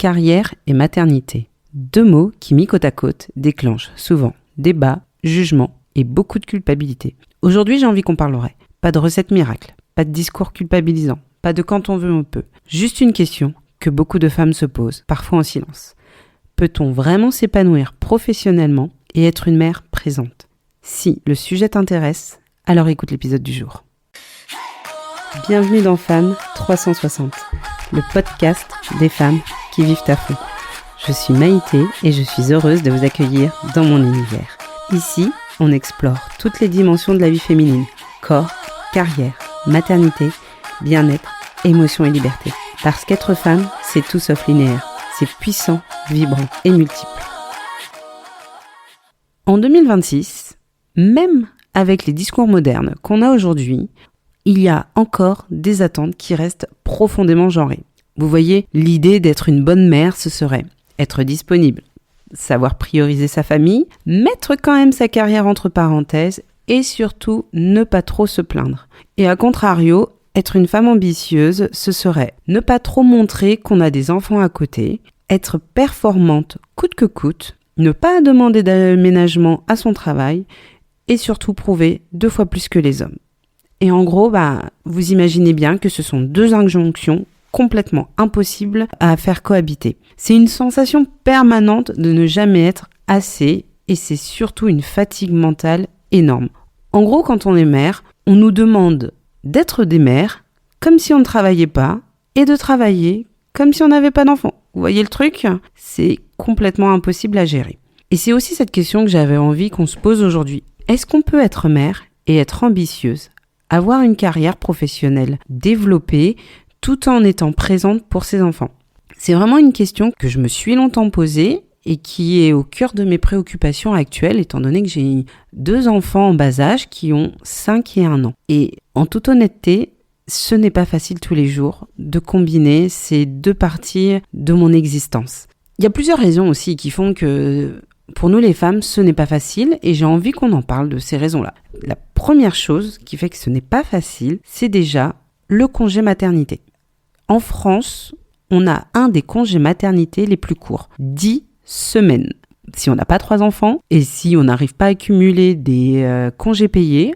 carrière et maternité. 2 mots qui, mis côte à côte, déclenchent souvent débat, jugement et beaucoup de culpabilité. Aujourd'hui, j'ai envie qu'on parle vrai. Pas de recette miracle, pas de discours culpabilisant, pas de quand on veut on peut. Juste une question que beaucoup de femmes se posent, parfois en silence. Peut-on vraiment s'épanouir professionnellement et être une mère présente ? Si le sujet t'intéresse, alors écoute l'épisode du jour. Bienvenue dans Femmes 360, le podcast des femmes qui vivent à fond. Je suis Maïté et je suis heureuse de vous accueillir dans mon univers. Ici, on explore toutes les dimensions de la vie féminine, corps, carrière, maternité, bien-être, émotion et liberté. Parce qu'être femme, c'est tout sauf linéaire, c'est puissant, vibrant et multiple. En 2026, même avec les discours modernes qu'on a aujourd'hui, il y a encore des attentes qui restent profondément genrées. Vous voyez, l'idée d'être une bonne mère, ce serait être disponible, savoir prioriser sa famille, mettre quand même sa carrière entre parenthèses et surtout ne pas trop se plaindre. Et à contrario, être une femme ambitieuse, ce serait ne pas trop montrer qu'on a des enfants à côté, être performante coûte que coûte, ne pas demander d'aménagement à son travail et surtout prouver 2 fois plus que les hommes. Et en gros, vous imaginez bien que ce sont 2 injonctions complètement impossibles à faire cohabiter. C'est une sensation permanente de ne jamais être assez et c'est surtout une fatigue mentale énorme. En gros, quand on est mère, on nous demande d'être des mères comme si on ne travaillait pas et de travailler comme si on n'avait pas d'enfants. Vous voyez le truc ? C'est complètement impossible à gérer. Et c'est aussi cette question que j'avais envie qu'on se pose aujourd'hui. Est-ce qu'on peut être mère et être ambitieuse ? Avoir une carrière professionnelle développée tout en étant présente pour ses enfants. C'est vraiment une question que je me suis longtemps posée et qui est au cœur de mes préoccupations actuelles étant donné que j'ai 2 enfants en bas âge qui ont 5 et 1 an. Et en toute honnêteté, ce n'est pas facile tous les jours de combiner ces 2 parties de mon existence. Il y a plusieurs raisons aussi qui font que pour nous les femmes, ce n'est pas facile et j'ai envie qu'on en parle de ces raisons-là. La première chose qui fait que ce n'est pas facile, c'est déjà le congé maternité. En France, on a un des congés maternité les plus courts, 10 semaines. Si on n'a pas 3 enfants et si on n'arrive pas à cumuler des congés payés,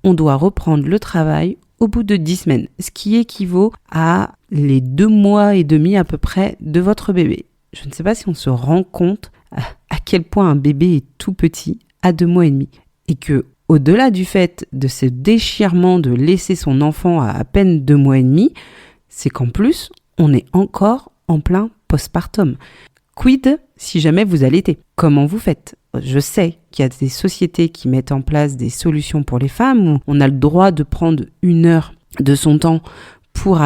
on doit reprendre le travail au bout de 10 semaines, ce qui équivaut à les 2 mois et demi à peu près de votre bébé. Je ne sais pas si on se rend compte à quel point un bébé est tout petit à 2 mois et demi. Et que, au-delà du fait de ce déchirement de laisser son enfant à peine 2 mois et demi, c'est qu'en plus, on est encore en plein postpartum. Quid si jamais vous allaitez ? Comment vous faites ? Je sais qu'il y a des sociétés qui mettent en place des solutions pour les femmes où on a le droit de prendre 1 heure de son temps pour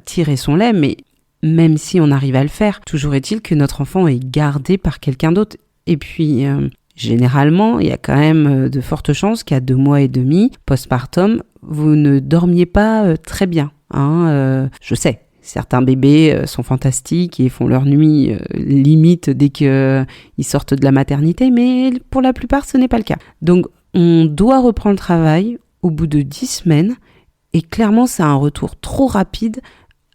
tirer son lait, mais même si on arrive à le faire, toujours est-il que notre enfant est gardé par quelqu'un d'autre. Et puis, généralement, il y a quand même de fortes chances qu'à 2 mois et demi, postpartum, vous ne dormiez pas très bien. Je sais, certains bébés sont fantastiques et font leur nuit limite dès qu'ils sortent de la maternité, mais pour la plupart, ce n'est pas le cas. Donc, on doit reprendre le travail au bout de 10 semaines et clairement, c'est un retour trop rapide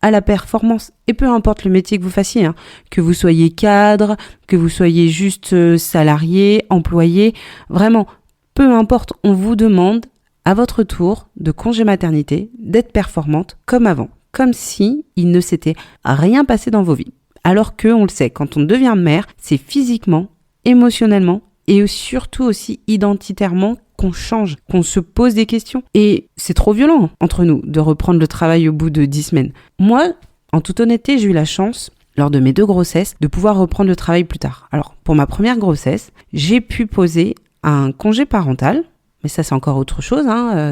à la performance. Et peu importe le métier que vous fassiez, que vous soyez cadre, que vous soyez juste salarié, employé, vraiment, peu importe, on vous demande à votre tour de congé maternité d'être performante comme avant, comme si il ne s'était rien passé dans vos vies. Alors que, on le sait, quand on devient mère, c'est physiquement, émotionnellement et surtout aussi identitairement qu'on change, qu'on se pose des questions. Et c'est trop violent entre nous de reprendre le travail au bout de 10 semaines. Moi, en toute honnêteté, j'ai eu la chance, lors de mes 2 grossesses, de pouvoir reprendre le travail plus tard. Alors, pour ma première grossesse, j'ai pu poser un congé parental. Mais ça, c'est encore autre chose.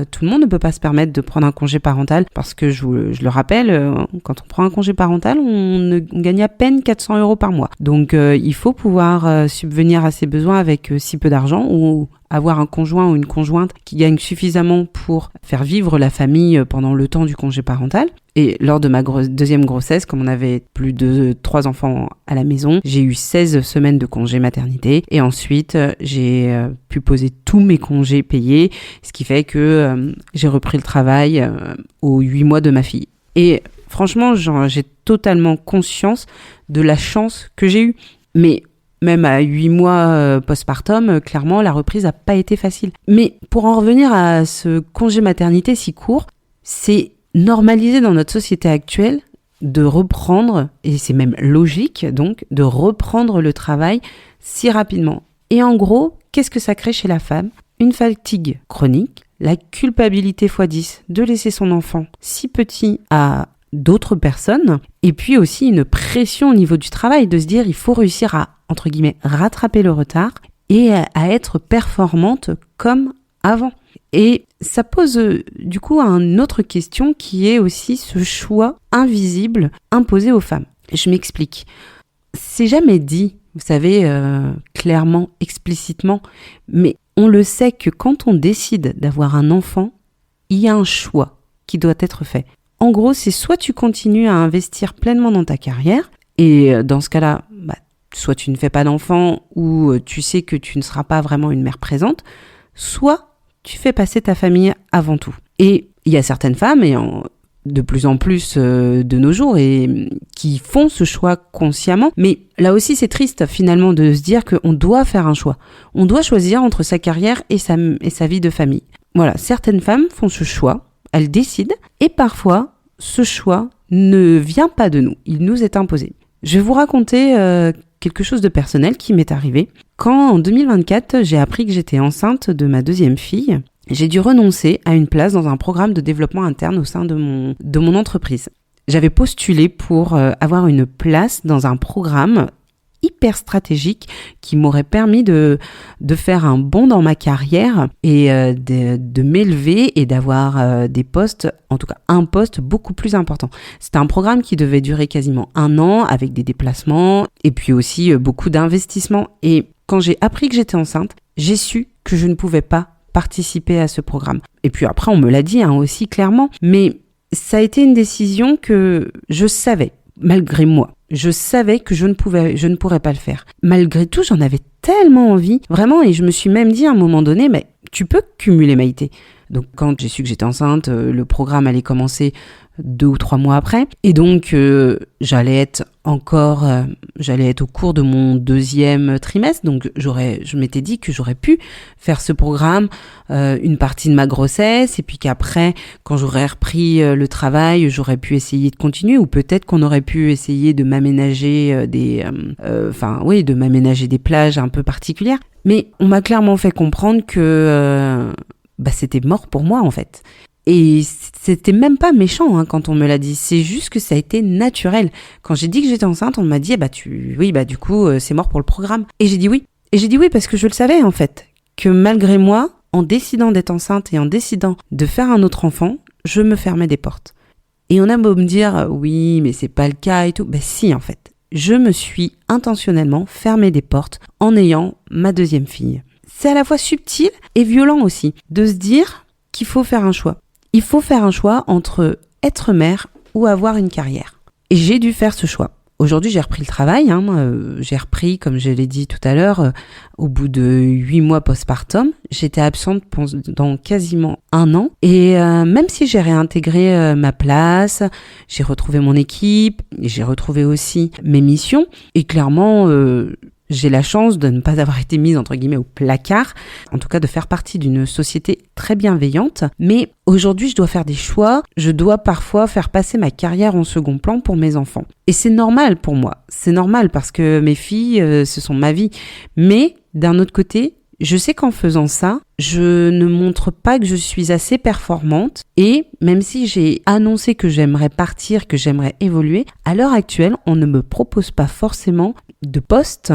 Tout le monde ne peut pas se permettre de prendre un congé parental parce que, je le rappelle, quand on prend un congé parental, on gagne à peine 400 € par mois. Donc, il faut pouvoir subvenir à ses besoins avec si peu d'argent ou avoir un conjoint ou une conjointe qui gagne suffisamment pour faire vivre la famille pendant le temps du congé parental. Et lors de ma deuxième grossesse, comme on avait plus de 3 enfants à la maison, j'ai eu 16 semaines de congé maternité. Et ensuite, j'ai pu poser tous mes congés payés, ce qui fait que j'ai repris le travail aux 8 mois de ma fille. Et Franchement, j'ai totalement conscience de la chance que j'ai eue. Mais même à 8 mois postpartum, clairement, la reprise n'a pas été facile. Mais pour en revenir à ce congé maternité si court, c'est normalisé dans notre société actuelle de reprendre, et c'est même logique donc, de reprendre le travail si rapidement. Et en gros, qu'est-ce que ça crée chez la femme ? Une fatigue chronique, la culpabilité x10 de laisser son enfant si petit à d'autres personnes, et puis aussi une pression au niveau du travail, de se dire il faut réussir à, entre guillemets, rattraper le retard et à être performante comme avant. Et ça pose du coup une autre question qui est aussi ce choix invisible imposé aux femmes. Je m'explique. C'est jamais dit, vous savez, clairement, explicitement, mais on le sait que quand on décide d'avoir un enfant, il y a un choix qui doit être fait. En gros, c'est soit tu continues à investir pleinement dans ta carrière, et dans ce cas-là, soit tu ne fais pas d'enfant, ou tu sais que tu ne seras pas vraiment une mère présente, soit tu fais passer ta famille avant tout. Et il y a certaines femmes, et de plus en plus de nos jours, et qui font ce choix consciemment. Mais là aussi, c'est triste finalement de se dire qu'on doit faire un choix. On doit choisir entre sa carrière et sa vie de famille. Voilà, certaines femmes font ce choix, elles décident, et parfois, ce choix ne vient pas de nous, il nous est imposé. Je vais vous raconter quelque chose de personnel qui m'est arrivé. Quand en 2024, j'ai appris que j'étais enceinte de ma deuxième fille, j'ai dû renoncer à une place dans un programme de développement interne au sein de mon entreprise. J'avais postulé pour avoir une place dans un programme hyper stratégique qui m'aurait permis de faire un bond dans ma carrière et de m'élever et d'avoir des postes, en tout cas un poste beaucoup plus important. C'était un programme qui devait durer quasiment 1 an avec des déplacements et puis aussi beaucoup d'investissements. Et quand j'ai appris que j'étais enceinte, j'ai su que je ne pouvais pas participer à ce programme. Et puis après, on me l'a dit aussi clairement, mais ça a été une décision que je savais, malgré moi. Je savais que je ne pourrais pas le faire. Malgré tout, j'en avais tellement envie, vraiment, et je me suis même dit à un moment donné, mais tu peux cumuler, Maïté. Donc quand j'ai su que j'étais enceinte, le programme allait commencer 2 ou 3 mois après, et donc j'allais être au cours de mon 2e trimestre, donc je m'étais dit que j'aurais pu faire ce programme une partie de ma grossesse, et puis qu'après, quand j'aurais repris le travail, j'aurais pu essayer de continuer, ou peut-être qu'on aurait pu essayer de m'aménager de m'aménager des plages un peu particulières. Mais on m'a clairement fait comprendre que c'était mort pour moi en fait. Et c'était même pas méchant quand on me l'a dit, c'est juste que ça a été naturel. Quand j'ai dit que j'étais enceinte, on m'a dit du coup c'est mort pour le programme. Et j'ai dit oui. Et j'ai dit oui parce que je le savais en fait, que malgré moi, en décidant d'être enceinte et en décidant de faire un autre enfant, je me fermais des portes. Et on a beau me dire oui mais c'est pas le cas et tout, si en fait, je me suis intentionnellement fermé des portes en ayant ma 2e fille. C'est à la fois subtil et violent aussi de se dire qu'il faut faire un choix. Il faut faire un choix entre être mère ou avoir une carrière. Et j'ai dû faire ce choix. Aujourd'hui, j'ai repris le travail. J'ai repris, comme je l'ai dit tout à l'heure, au bout de 8 mois postpartum. J'étais absente pendant quasiment 1 an. Et même si j'ai réintégré ma place, j'ai retrouvé mon équipe, j'ai retrouvé aussi mes missions. Et clairement, j'ai la chance de ne pas avoir été mise entre guillemets au placard, en tout cas de faire partie d'une société très bienveillante. Mais aujourd'hui, je dois faire des choix, je dois parfois faire passer ma carrière en second plan pour mes enfants. Et c'est normal pour moi, c'est normal parce que mes filles, ce sont ma vie. Mais d'un autre côté, je sais qu'en faisant ça, je ne montre pas que je suis assez performante et même si j'ai annoncé que j'aimerais partir, que j'aimerais évoluer, à l'heure actuelle, on ne me propose pas forcément de poste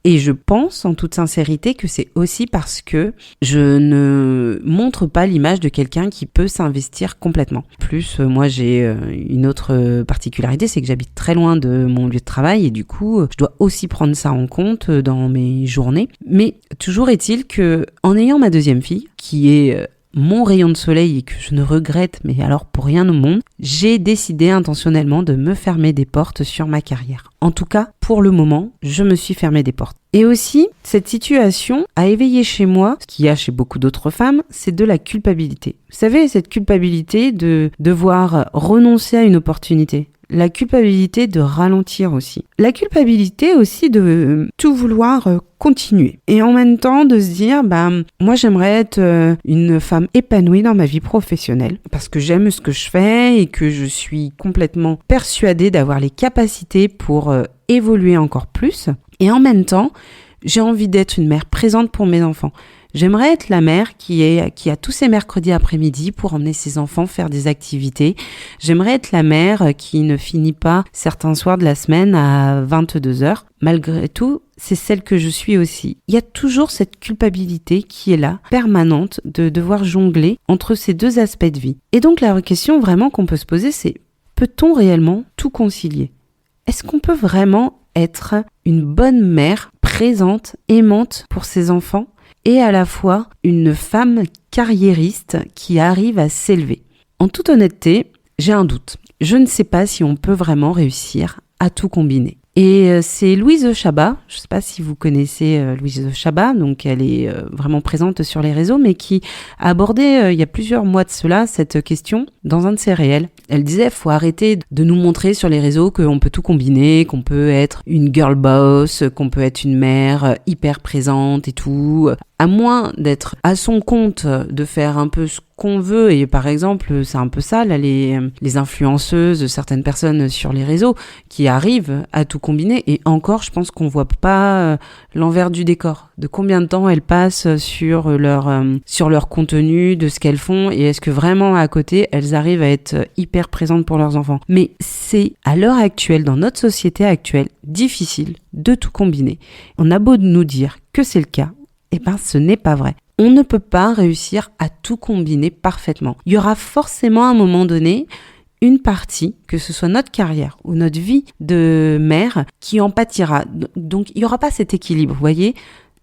et je pense en toute sincérité que c'est aussi parce que je ne montre pas l'image de quelqu'un qui peut s'investir complètement. Plus, moi j'ai une autre particularité, c'est que j'habite très loin de mon lieu de travail et du coup, je dois aussi prendre ça en compte dans mes journées. Mais toujours est-il que en ayant ma 2e fille, qui est mon rayon de soleil et que je ne regrette, mais alors pour rien au monde, j'ai décidé intentionnellement de me fermer des portes sur ma carrière. En tout cas, pour le moment, je me suis fermé des portes. Et aussi, cette situation a éveillé chez moi, ce qu'il y a chez beaucoup d'autres femmes, c'est de la culpabilité. Vous savez, cette culpabilité de devoir renoncer à une opportunité. La culpabilité de ralentir aussi. La culpabilité aussi de tout vouloir continuer. Et en même temps de se dire, moi j'aimerais être une femme épanouie dans ma vie professionnelle parce que j'aime ce que je fais et que je suis complètement persuadée d'avoir les capacités pour évoluer encore plus. Et en même temps, j'ai envie d'être une mère présente pour mes enfants. J'aimerais être la mère qui a tous ses mercredis après-midi pour emmener ses enfants faire des activités. J'aimerais être la mère qui ne finit pas certains soirs de la semaine à 22h. Malgré tout, c'est celle que je suis aussi. Il y a toujours cette culpabilité qui est là, permanente, de devoir jongler entre ces deux aspects de vie. Et donc la question vraiment qu'on peut se poser, c'est peut-on réellement tout concilier ? Est-ce qu'on peut vraiment être une bonne mère présente, aimante pour ses enfants et à la fois une femme carriériste qui arrive à s'élever? En toute honnêteté, j'ai un doute. Je ne sais pas si on peut vraiment réussir à tout combiner. Et c'est Louise Chabat, je ne sais pas si vous connaissez Louise Chabat, donc elle est vraiment présente sur les réseaux, mais qui a abordé il y a plusieurs mois de cela cette question dans un de ses réels. Elle disait, faut arrêter de nous montrer sur les réseaux qu'on peut tout combiner, qu'on peut être une girl boss, qu'on peut être une mère hyper présente et tout. À moins d'être à son compte, de faire un peu ce qu'on veut, et par exemple, c'est un peu ça, là, les influenceuses, certaines personnes sur les réseaux qui arrivent à tout combiner, et encore, je pense qu'on voit pas l'envers du décor, de combien de temps elles passent sur leur contenu, de ce qu'elles font, et est-ce que vraiment à côté, elles arrivent à être hyper présentes pour leurs enfants. Mais c'est, à l'heure actuelle, dans notre société actuelle, difficile de tout combiner. On a beau nous dire que c'est le cas, ce n'est pas vrai. On ne peut pas réussir à tout combiner parfaitement. Il y aura forcément à un moment donné une partie, que ce soit notre carrière ou notre vie de mère, qui en pâtira. Donc il n'y aura pas cet équilibre, vous voyez,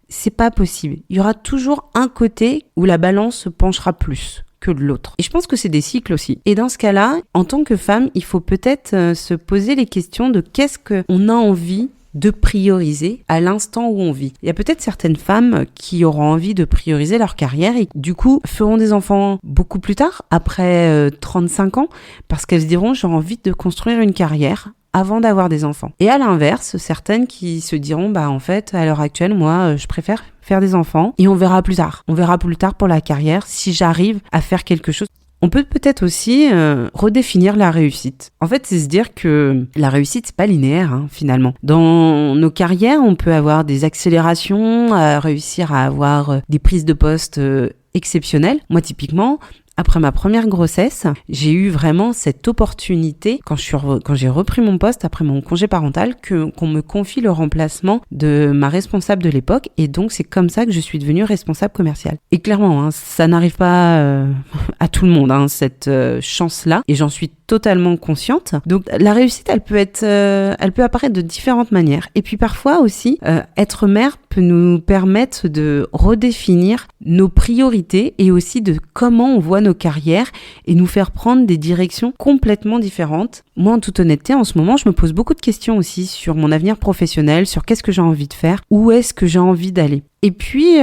c'est pas possible. Il y aura toujours un côté où la balance se penchera plus que de l'autre. Et je pense que c'est des cycles aussi. Et dans ce cas-là, en tant que femme, il faut peut-être se poser les questions de qu'est-ce qu'on a envie de prioriser à l'instant où on vit. Il y a peut-être certaines femmes qui auront envie de prioriser leur carrière et du coup feront des enfants beaucoup plus tard, après 35 ans, parce qu'elles se diront j'ai envie de construire une carrière avant d'avoir des enfants. Et à l'inverse, certaines qui se diront en fait à l'heure actuelle moi je préfère faire des enfants et on verra plus tard. On verra plus tard pour la carrière si j'arrive à faire quelque chose. On peut peut-être aussi redéfinir la réussite. En fait, c'est se dire que la réussite, c'est pas linéaire, finalement. Dans nos carrières, on peut avoir des accélérations, réussir à avoir des prises de poste exceptionnelles. Moi, typiquement, après ma première grossesse, j'ai eu vraiment cette opportunité, quand j'ai repris mon poste après mon congé parental, qu'on me confie le remplacement de ma responsable de l'époque. Et donc, c'est comme ça que je suis devenue responsable commerciale. Et clairement, ça n'arrive pas à tout le monde, cette chance-là. Et j'en suis totalement consciente. Donc, la réussite, elle peut apparaître de différentes manières. Et puis, parfois aussi, être mère peut nous permettre de redéfinir nos priorités et aussi de comment on voit nos carrières et nous faire prendre des directions complètement différentes. Moi, en toute honnêteté, en ce moment, je me pose beaucoup de questions aussi sur mon avenir professionnel, sur qu'est-ce que j'ai envie de faire, où est-ce que j'ai envie d'aller. Et puis,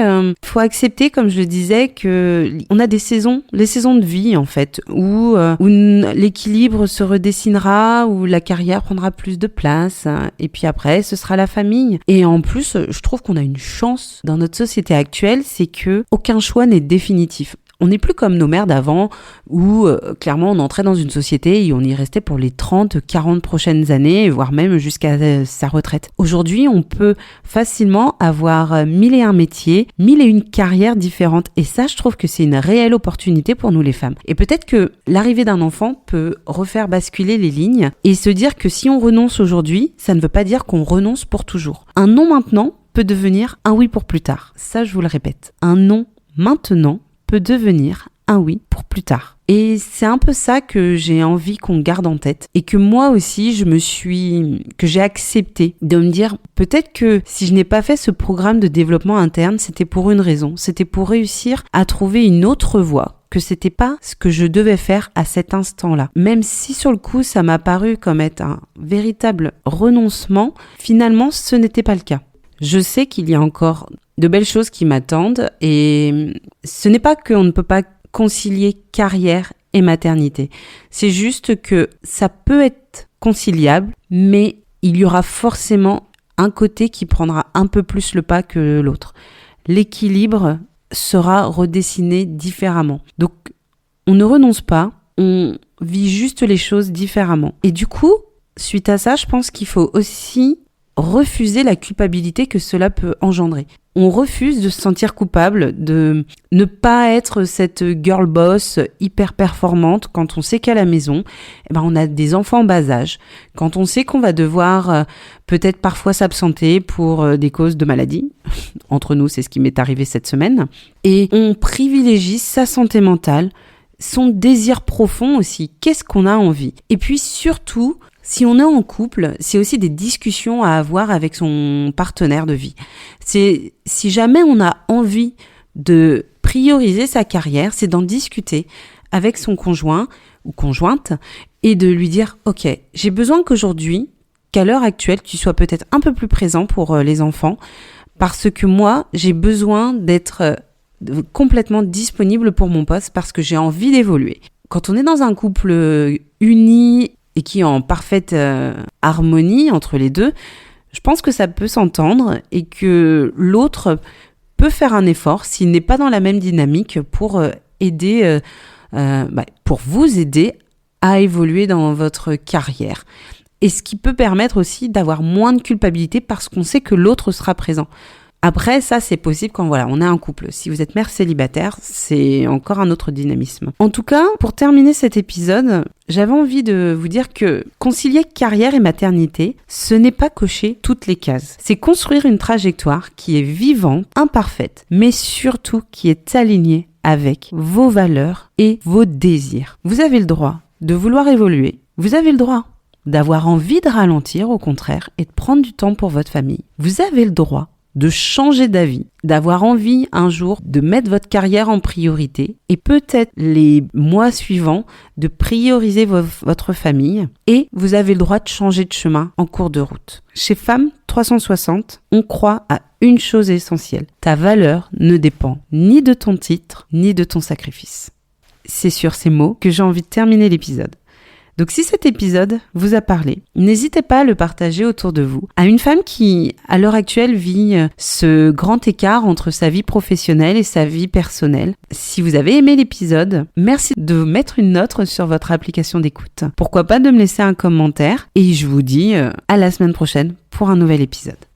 faut accepter, comme je le disais, que on a des saisons, les saisons de vie en fait, où l'équilibre se redessinera, où la carrière prendra plus de place, et puis après, ce sera la famille. Et en plus, je trouve qu'on a une chance dans notre société actuelle, c'est que aucun choix n'est définitif. On n'est plus comme nos mères d'avant où clairement on entrait dans une société et on y restait pour les 30, 40 prochaines années, voire même jusqu'à sa retraite. Aujourd'hui, on peut facilement avoir 1001 métiers, 1001 carrières différentes et ça, je trouve que c'est une réelle opportunité pour nous les femmes. Et peut-être que l'arrivée d'un enfant peut refaire basculer les lignes et se dire que si on renonce aujourd'hui, ça ne veut pas dire qu'on renonce pour toujours. Un non maintenant peut devenir un oui pour plus tard. Ça, je vous le répète. Un non maintenant peut devenir un oui pour plus plus tard. Et c'est un peu ça que j'ai envie qu'on garde en tête et que moi aussi que j'ai accepté de me dire peut-être que si je n'ai pas fait ce programme de développement interne, c'était pour une raison, c'était pour réussir à trouver une autre voie, que c'était pas ce que je devais faire à cet instant-là. Même si sur le coup ça m'a paru comme être un véritable renoncement, finalement ce n'était pas le cas. Je sais qu'il y a encore de belles choses qui m'attendent et ce n'est pas qu'on ne peut pas concilier carrière et maternité. C'est juste que ça peut être conciliable, mais il y aura forcément un côté qui prendra un peu plus le pas que l'autre. L'équilibre sera redessiné différemment. Donc, on ne renonce pas, on vit juste les choses différemment. Et du coup, suite à ça, je pense qu'il faut aussi refuser la culpabilité que cela peut engendrer. On refuse de se sentir coupable, de ne pas être cette girl boss hyper performante quand on sait qu'à la maison, on a des enfants en bas âge, quand on sait qu'on va devoir peut-être parfois s'absenter pour des causes de maladie. Entre nous, c'est ce qui m'est arrivé cette semaine. Et on privilégie sa santé mentale, son désir profond aussi. Qu'est-ce qu'on a envie ? Et puis surtout, si on est en couple, c'est aussi des discussions à avoir avec son partenaire de vie. Si jamais on a envie de prioriser sa carrière, c'est d'en discuter avec son conjoint ou conjointe et de lui dire « Ok, j'ai besoin qu'à l'heure actuelle, tu sois peut-être un peu plus présent pour les enfants parce que moi, j'ai besoin d'être complètement disponible pour mon poste parce que j'ai envie d'évoluer. » Quand on est dans un couple uni et qui est en parfaite harmonie entre les deux, je pense que ça peut s'entendre et que l'autre peut faire un effort s'il n'est pas dans la même dynamique pour pour vous aider à évoluer dans votre carrière. Et ce qui peut permettre aussi d'avoir moins de culpabilité parce qu'on sait que l'autre sera présent. Après, ça, c'est possible quand on est un couple. Si vous êtes mère célibataire, c'est encore un autre dynamisme. En tout cas, pour terminer cet épisode, j'avais envie de vous dire que concilier carrière et maternité, ce n'est pas cocher toutes les cases. C'est construire une trajectoire qui est vivante, imparfaite, mais surtout qui est alignée avec vos valeurs et vos désirs. Vous avez le droit de vouloir évoluer. Vous avez le droit d'avoir envie de ralentir, au contraire, et de prendre du temps pour votre famille. Vous avez le droit de changer d'avis, d'avoir envie un jour de mettre votre carrière en priorité et peut-être les mois suivants de prioriser votre famille et vous avez le droit de changer de chemin en cours de route. Chez Femmes 360, on croit à une chose essentielle. Ta valeur ne dépend ni de ton titre ni de ton sacrifice. C'est sur ces mots que j'ai envie de terminer l'épisode. Donc si cet épisode vous a parlé, n'hésitez pas à le partager autour de vous à une femme qui, à l'heure actuelle, vit ce grand écart entre sa vie professionnelle et sa vie personnelle. Si vous avez aimé l'épisode, merci de mettre une note sur votre application d'écoute. Pourquoi pas de me laisser un commentaire et je vous dis à la semaine prochaine pour un nouvel épisode.